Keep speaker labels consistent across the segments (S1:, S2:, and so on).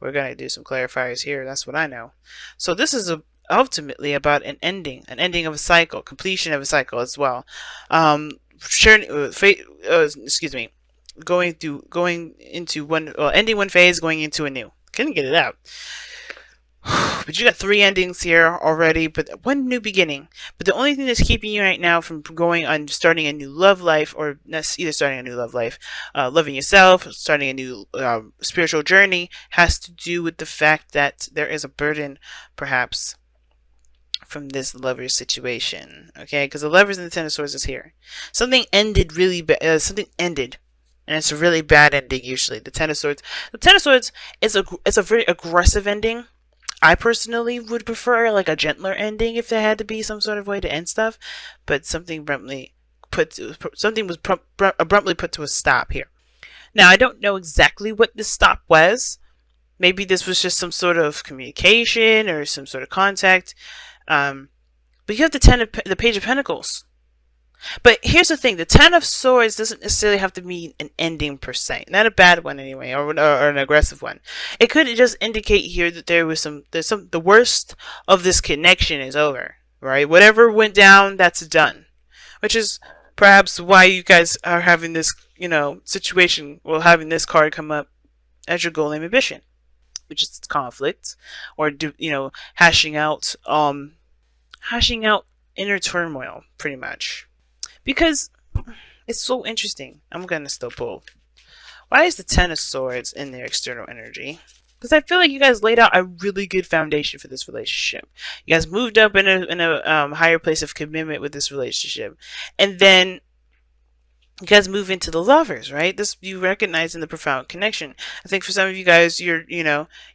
S1: we're going to do some clarifiers here. That's what I know. So this is ultimately about an ending of a cycle, completion of a cycle as well. Excuse me, going into one, well, ending one phase, going into a new. Couldn't get it out. But you got 3 endings here already, but one new beginning. But the only thing that's keeping you right now from going on starting a new love life, or either starting a new love life, loving yourself, starting a new spiritual journey, has to do with the fact that there is a burden, perhaps, from this lover situation. Okay, because the Lovers and the Ten of Swords is here. Something ended really bad. Something ended. And it's a really bad ending usually. The Ten of Swords. The Ten of Swords is a very aggressive ending. I personally would prefer like a gentler ending if there had to be some sort of way to end stuff, but something was abruptly put to a stop here. Now I don't know exactly what this stop was. Maybe this was just some sort of communication or some sort of contact. But you have the Page of Pentacles. But here's the thing, the Ten of Swords doesn't necessarily have to mean an ending per se. Not a bad one anyway, or an aggressive one. It could just indicate here that the worst of this connection is over, right? Whatever went down, that's done. Which is perhaps why you guys are having this, situation, well, having this card come up as your goal and ambition. Which is conflict, or, hashing out inner turmoil, pretty much. Because it's so interesting. I'm going to still pull. Why is the Ten of Swords in their external energy? Because I feel like you guys laid out a really good foundation for this relationship. You guys moved up in a higher place of commitment with this relationship. And then you guys move into the Lovers, right? This you recognize in the profound connection. I think for some of you guys, you're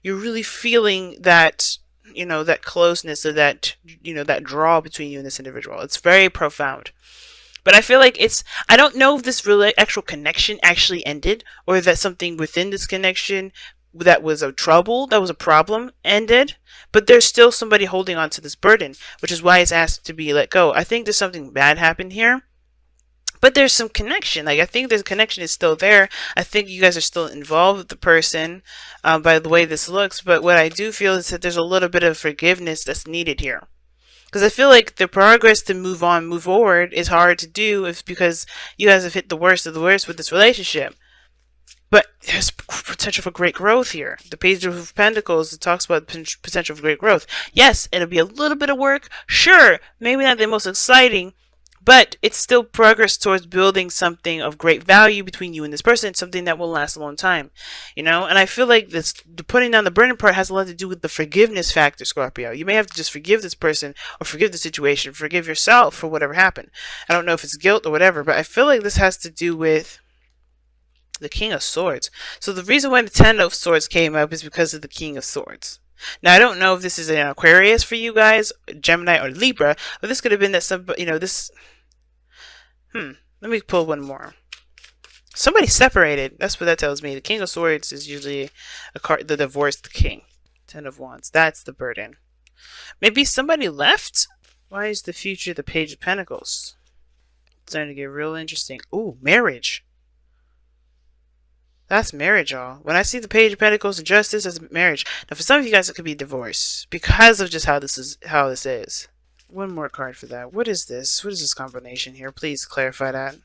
S1: really feeling that, that closeness, or that, that draw between you and this individual. It's very profound. But I feel like I don't know if this actual connection actually ended, or that something within this connection that was a problem ended. But there's still somebody holding on to this burden, which is why it's asked to be let go. I think there's something bad happened here. But there's some connection. Like, I think the connection is still there. I think you guys are still involved with the person by the way this looks. But what I do feel is that there's a little bit of forgiveness that's needed here. Because I feel like the progress to move forward is hard to do because you guys have hit the worst of the worst with this relationship. But there's potential for great growth here. The Page of Pentacles, it talks about potential for great growth. Yes, it'll be a little bit of work. Sure, maybe not the most exciting, but it's still progress towards building something of great value between you and this person, something that will last a long time, And I feel like the putting down the burden part has a lot to do with the forgiveness factor, Scorpio. You may have to just forgive this person, or forgive the situation, forgive yourself for whatever happened. I don't know if it's guilt or whatever, but I feel like this has to do with the King of Swords. So the reason why the Ten of Swords came up is because of the King of Swords. Now, I don't know if this is an Aquarius for you guys, Gemini, or Libra, but this could have been that let me pull one more. Somebody separated. That's what that tells me. The King of Swords is usually the divorced king. Ten of Wands. That's the burden. Maybe somebody left? Why is the future the Page of Pentacles? It's starting to get real interesting. Ooh, marriage. That's marriage, y'all. When I see the Page of Pentacles and Justice, that's marriage. Now, for some of you guys, it could be divorce because of just how this is. One more card for that. What is this? What is this combination here? Please clarify that.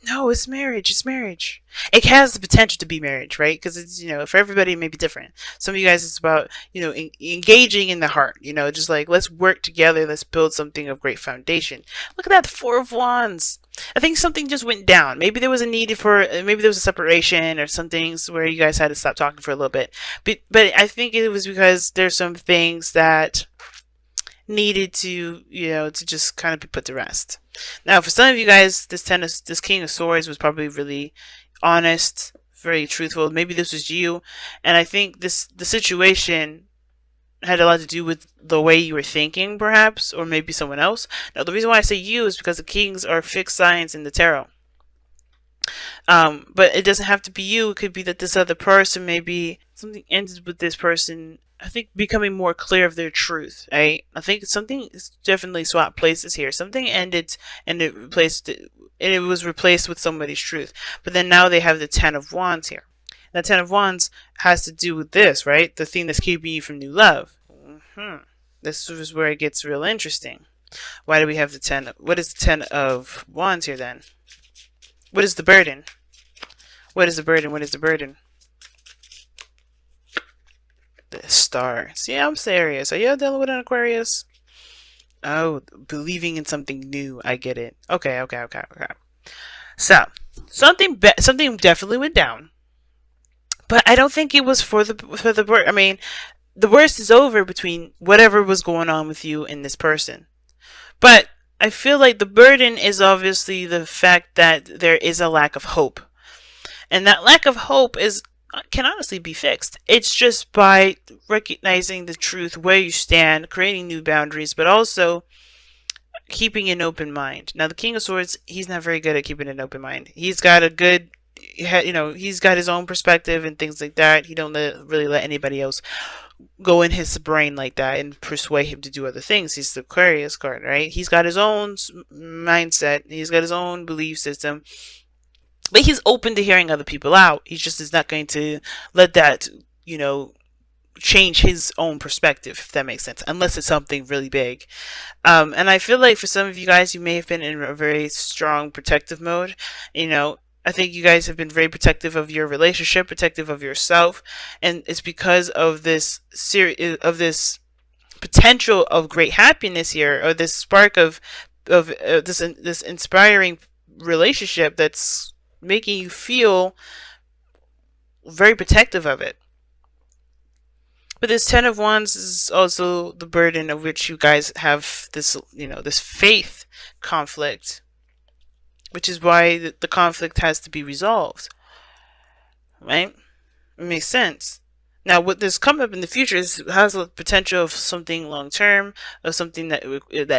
S1: No, it's marriage. It's marriage. It has the potential to be marriage, right? Because it's, for everybody, it may be different. Some of you guys, it's about, engaging in the heart. Just like, let's work together. Let's build something of great foundation. Look at that, the Four of Wands. I think something just went down. Maybe there was maybe there was a separation or some things where you guys had to stop talking for a little bit. But I think it was because there's some things that needed to, to just kind of be put to rest. Now, for some of you guys, this King of Swords was probably really honest, very truthful. Maybe this was you, and I think the situation had a lot to do with the way you were thinking, perhaps, or maybe someone else. Now, the reason why I say you is because the kings are fixed signs in the tarot. But it doesn't have to be you. It could be that this other person, maybe something ended with this person, I think, becoming more clear of their truth, right? I think something definitely swapped places here. Something ended and it was replaced with somebody's truth. But then now they have the Ten of Wands here. That Ten of Wands has to do with this, right? The thing that's keeping you from new love. This is where it gets real interesting. Why do we have the 10? What is the 10 of Wands here then? What is the burden? What is the burden? What is the burden? The Star. See, I'm serious. Are you dealing with an Aquarius? Oh, believing in something new. I get it. Okay. So, something definitely went down. But I don't think it was for the I mean, the worst is over between whatever was going on with you and this person. But I feel like the burden is obviously the fact that there is a lack of hope. And that lack of hope can honestly be fixed. It's just by recognizing the truth, where you stand, creating new boundaries, but also keeping an open mind. Now, the King of Swords, he's not very good at keeping an open mind. He's got a good, he's got his own perspective and things like that. He don't really let anybody else go in his brain like that and persuade him to do other things. He's the Aquarius card, right? He's got his own mindset. He's got his own belief system. But he's open to hearing other people out. He just is not going to let that, change his own perspective, if that makes sense, unless it's something really big. And I feel like for some of you guys, you may have been in a very strong protective mode. I think you guys have been very protective of your relationship, protective of yourself, and it's because of this this potential of great happiness here, or this spark of this inspiring relationship that's making you feel very protective of it. But this Ten of Wands is also the burden of which you guys have this, this faith conflict, which is why the conflict has to be resolved, right? It makes sense. Now, what this come up in the future has the potential of something long term, of something that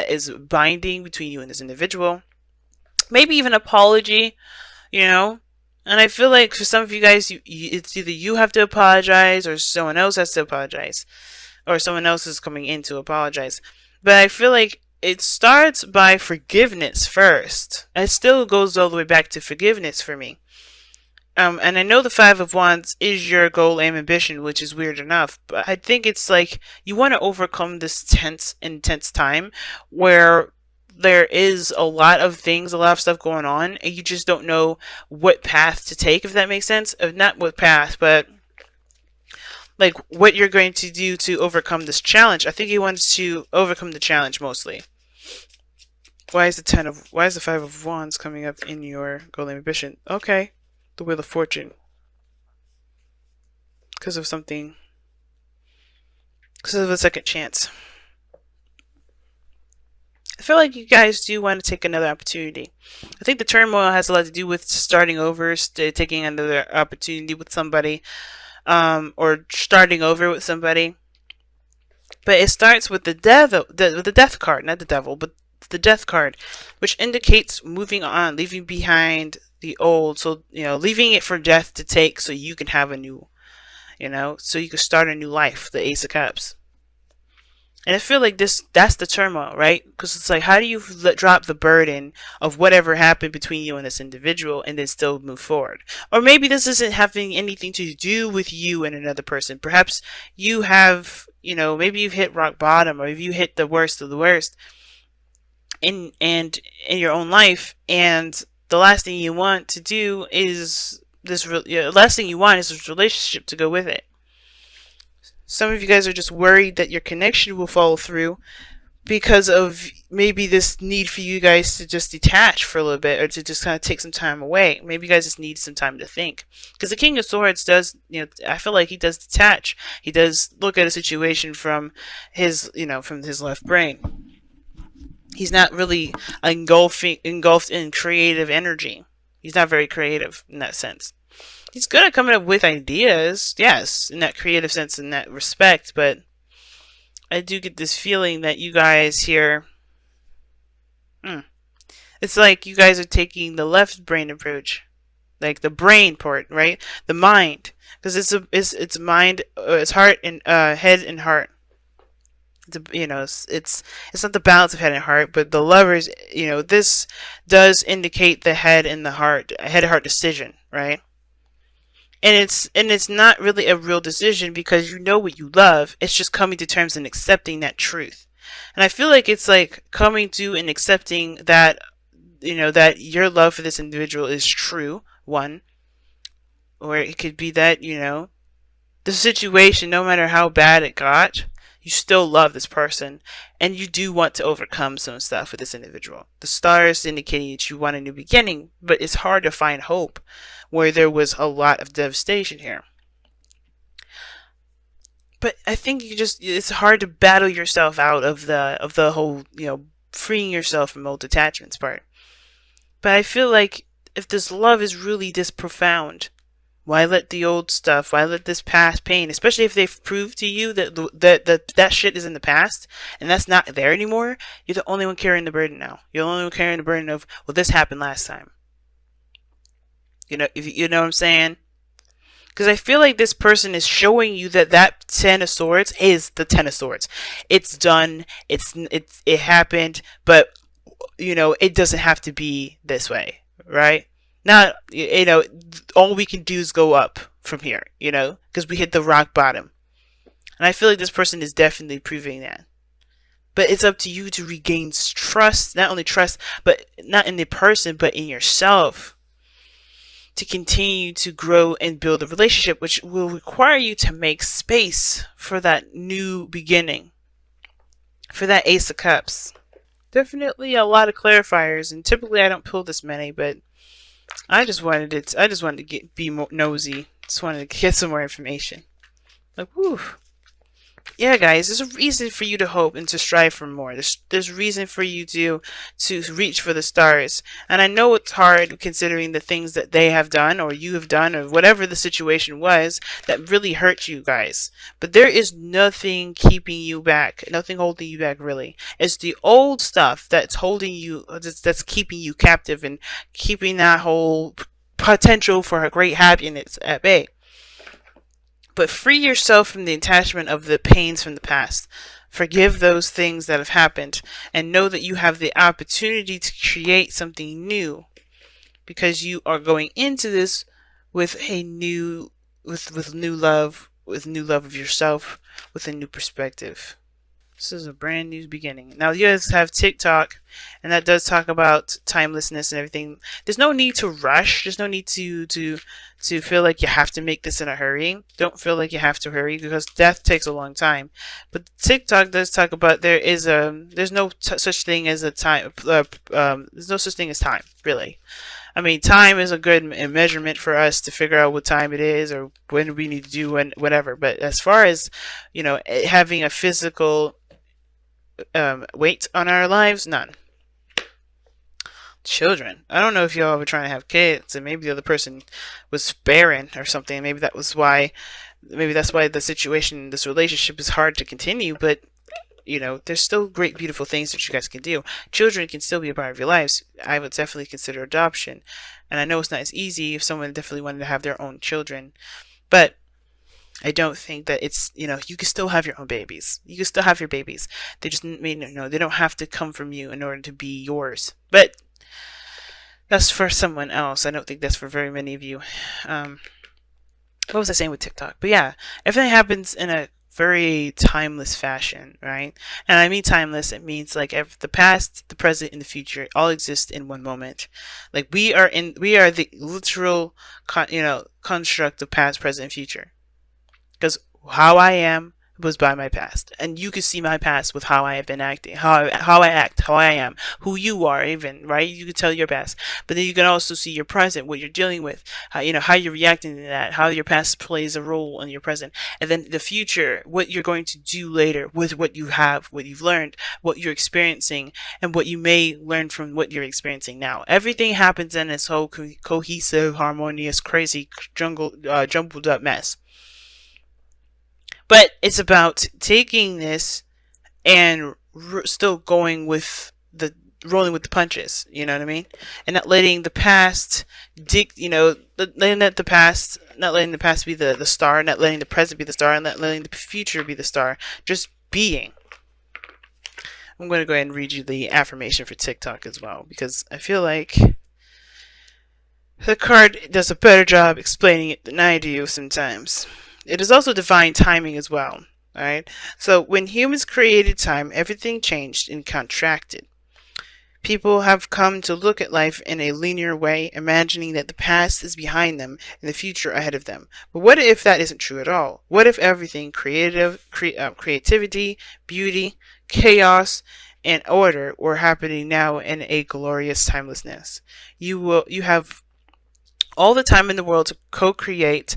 S1: is binding between you and this individual, maybe even apology, And I feel like for some of you guys, it's either you have to apologize or someone else has to apologize, or someone else is coming in to apologize. But I feel like it starts by forgiveness first. It still goes all the way back to forgiveness for me. And I know the Five of Wands is your goal and ambition, which is weird enough. But I think it's like you want to overcome this intense time where there is a lot of stuff going on, and you just don't know what path to take, if that makes sense. Not what path, but like what you're going to do to overcome this challenge. I think he wants to overcome the challenge mostly. Why is the Five of Wands coming up in your goal and ambition? Okay, the Wheel of Fortune. Because of a second chance. I feel like you guys do want to take another opportunity. I think the turmoil has a lot to do with starting over, taking another opportunity with somebody, or starting over with somebody. But it starts with the death card, not the devil, but the death card, which indicates moving on, leaving behind the old. So, leaving it for death to take so you can have a new, so you can start a new life, the Ace of Cups. And I feel like that's the turmoil, right? Because it's like, how do you drop the burden of whatever happened between you and this individual and then still move forward? Or maybe this isn't having anything to do with you and another person. Perhaps you have, maybe you've hit rock bottom, or if you hit the worst of the worst in your own life, and the last thing you want to do is this relationship to go with it. Some of you guys are just worried that your connection will fall through because of maybe this need for you guys to just detach for a little bit, or to just kind of take some time away. Maybe you guys just need some time to think. Because the King of Swords does, I feel like he does detach. He does look at a situation from his, from his left brain. He's not really engulfed in creative energy. He's not very creative in that sense. He's good at coming up with ideas, yes, in that creative sense, in that respect, but I do get this feeling that you guys here, it's like you guys are taking the left brain approach, like the brain part, right? The mind, because it's mind, it's heart and head and heart. It's not the balance of head and heart, but the lovers, this does indicate the head and the heart, head-heart decision, right? And it's not really a real decision because you know what you love. It's just coming to terms and accepting that truth. And I feel like it's like coming to and accepting that, that your love for this individual is true, one, or it could be that, the situation, no matter how bad it got, you still love this person and you do want to overcome some stuff with this individual. The stars indicating that you want a new beginning, but it's hard to find hope where there was a lot of devastation here. But I think it's hard to battle yourself out of the whole, freeing yourself from old attachments part. But I feel like if this love is really this profound, why let the old stuff, why let this past pain, especially if they've proved to you that shit is in the past and that's not there anymore, you're the only one carrying the burden now. You're the only one carrying the burden of, well, this happened last time. You know what I'm saying? Because I feel like this person is showing you that Ten of Swords is the Ten of Swords. It's done. It happened, but it doesn't have to be this way, right? Not, all we can do is go up from here, because we hit the rock bottom. And I feel like this person is definitely proving that. But it's up to you to regain trust, not only trust, but not in the person, but in yourself, to continue to grow and build a relationship, which will require you to make space for that new beginning, for that Ace of Cups. Definitely a lot of clarifiers, and typically I don't pull this many, but I just wanted to be more nosy. Just wanted to get some more information. Like, whew. Yeah, guys, there's a reason for you to hope and to strive for more. There's reason for you to reach for the stars. And I know it's hard considering the things that they have done or you have done or whatever the situation was that really hurt you guys. But there is nothing keeping you back, nothing holding you back really. It's the old stuff that's holding you, that's keeping you captive and keeping that whole potential for a great happiness at bay. But free yourself from the attachment of the pains from the past. Forgive those things that have happened and know that you have the opportunity to create something new, because you are going into this with a new new love of yourself, with a new perspective. This is a brand new beginning. Now you guys have TikTok, and that does talk about timelessness and everything. There's no need to rush. There's no need to feel like you have to make this in a hurry. Don't feel like you have to hurry, because death takes a long time. But TikTok does talk about there's no such thing as a time. There's no such thing as time, really. I mean, time is a good measurement for us to figure out what time it is or when we need to do whatever. But as far as having a physical weight on our lives, none. Children. I don't know if y'all were trying to have kids and maybe the other person was barren or something. Maybe that's why the situation, this relationship is hard to continue, but there's still great, beautiful things that you guys can do. Children can still be a part of your lives. I would definitely consider adoption. And I know it's not as easy if someone definitely wanted to have their own children, but I don't think that it's, you can still have your own babies. You can still have your babies. They just they don't have to come from you in order to be yours. But that's for someone else. I don't think that's for very many of you. What was I saying with TikTok? But yeah, everything happens in a very timeless fashion, right? And I mean timeless, it means like the past, the present, and the future all exist in one moment. Like we are the literal construct of past, present, and future. Because how I am was by my past, and you can see my past with how I have been acting, how I act, how I am, who you are, even, right? You can tell your past, but then you can also see your present, what you're dealing with, how you're reacting to that, how your past plays a role in your present, and then the future, what you're going to do later with what you have, what you've learned, what you're experiencing, and what you may learn from what you're experiencing now. Everything happens in this whole cohesive, harmonious, crazy, jumbled up mess. But it's about taking this and still going with rolling with the punches. You know what I mean? And not letting the past not letting the past be the star, not letting the present be the star, and not letting the future be the star. Just being. I'm going to go ahead and read you the affirmation for TikTok as well, because I feel like The card does a better job explaining it than I do sometimes. It is also divine timing as well. Alright? So when humans created time, everything changed and contracted. People have come to look at life in a linear way, imagining that the past is behind them and the future ahead of them. But what if that isn't true at all? What if everything creativity, beauty, chaos, and order were happening now in a glorious timelessness? You have all the time in the world to co-create,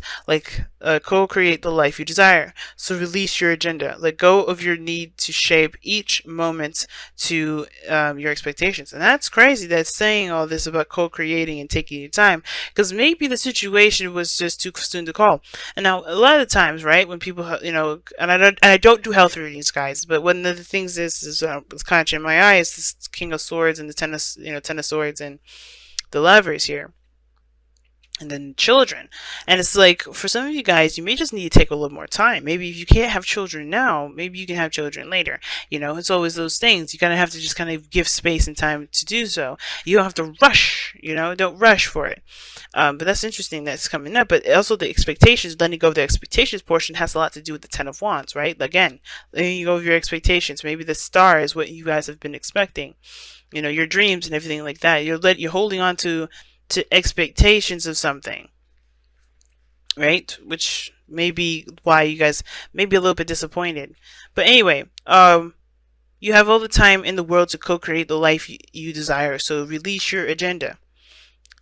S1: co-create the life you desire. So release your agenda. Let go of your need to shape each moment to your expectations. And that's crazy that's saying all this about co-creating and taking your time, because maybe the situation was just too soon to call. And now a lot of the times, right, when people, and I don't do health readings, guys, but one of the things is it's kind of in my eye is this King of Swords and the Ten of Swords and the Lovers here, and then children. And it's like, for some of you guys, you may just need to take a little more time. Maybe if you can't have children now, maybe you can have children later. It's always those things. You gotta have to just kind of give space and time to do so. You don't have to rush, don't rush for it. But that's interesting that's coming up. But also the expectations, letting go of the expectations portion has a lot to do with the Ten of Wands, right? Again, letting go of your expectations. Maybe the star is what you guys have been expecting. Your dreams and everything like that. You're holding on to expectations of something, right? Which may be why you guys may be a little bit disappointed. But anyway, you have all the time in the world to co-create the life you desire. So release your agenda.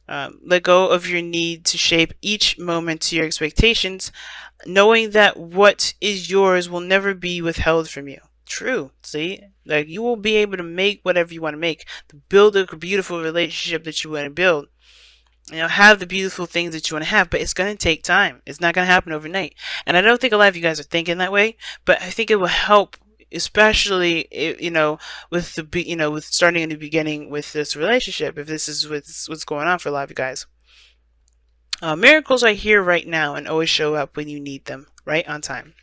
S1: Let go of your need to shape each moment to your expectations, knowing that what is yours will never be withheld from you. True. See, like, you will be able to make whatever you want to make, to build a beautiful relationship that you want to build, have the beautiful things that you want to have, but it's going to take time. It's not going to happen overnight. And I don't think a lot of you guys are thinking that way, but I think it will help, especially, with with starting in the beginning with this relationship, if this is what's going on for a lot of you guys. Miracles are here right now and always show up when you need them, right on time.